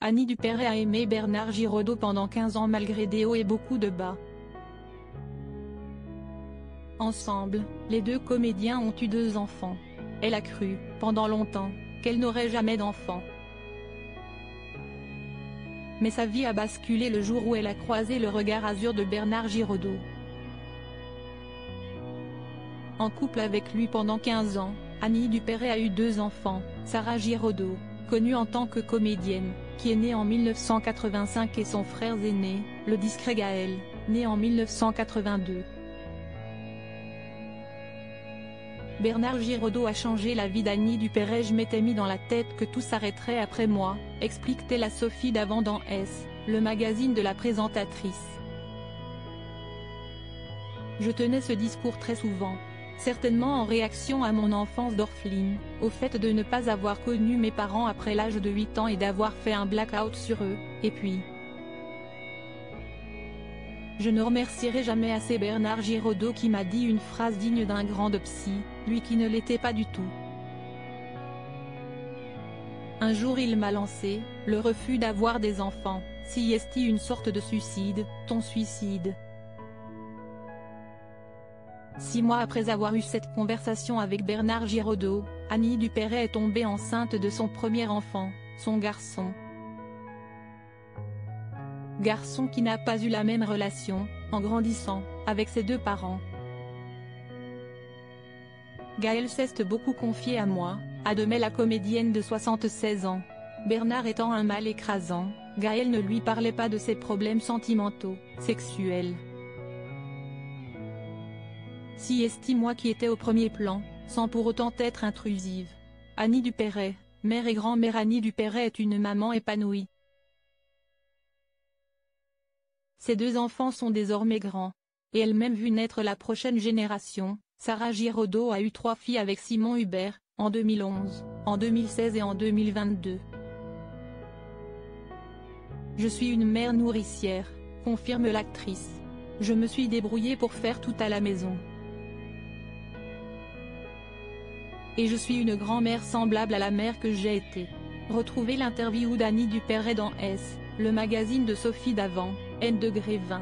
Annie Dupéret a aimé Bernard Giraudot pendant 15 ans malgré des hauts et beaucoup de bas. Ensemble, les deux comédiens ont eu 2 enfants. Elle a cru, pendant longtemps, qu'elle n'aurait jamais d'enfants. Mais sa vie a basculé le jour où elle a croisé le regard azur de Bernard Giraudot. En couple avec lui pendant 15 ans, Annie Dupéret a eu 2 enfants, Sarah Giraudot, connue en tant que comédienne, qui est née en 1985 et son frère aîné, le discret Gaël, né en 1982. Bernard Giraudot a changé la vie d'Annie Dupéret. Je m'étais mis dans la tête que tout s'arrêterait après moi, explique-t-elle à Sophie Davant dans S, le magazine de la présentatrice. Je tenais ce discours très souvent. Certainement en réaction à mon enfance d'orpheline, au fait de ne pas avoir connu mes parents après l'âge de 8 ans et d'avoir fait un blackout sur eux, et puis… Je ne remercierai jamais assez Bernard Giraudot qui m'a dit une phrase digne d'un grand psy, lui qui ne l'était pas du tout. Un jour il m'a lancé, le refus d'avoir des enfants, si est une sorte de suicide, ton suicide. 6 mois après avoir eu cette conversation avec Bernard Giraudot, Annie Dupéret est tombée enceinte de son premier enfant, son garçon. Garçon qui n'a pas eu la même relation, en grandissant, avec ses 2 parents. Gaël s'est beaucoup confié à moi, admet la comédienne de 76 ans. Bernard étant un mâle écrasant, Gaël ne lui parlait pas de ses problèmes sentimentaux, sexuels. Si estime moi qui était au premier plan, sans pour autant être intrusive. Annie Dupéret, mère et grand-mère. Annie Dupéret est une maman épanouie. Ses 2 enfants sont désormais grands. Et elle-même vu naître la prochaine génération. Sarah Giraudot a eu 3 filles avec Simon Hubert, en 2011, en 2016 et en 2022. Je suis une mère nourricière, confirme l'actrice. Je me suis débrouillée pour faire tout à la maison. Et je suis une grand-mère semblable à la mère que j'ai été. Retrouvez l'interview d'Annie Dupéret dans S, le magazine de Sophie Davant, N-20.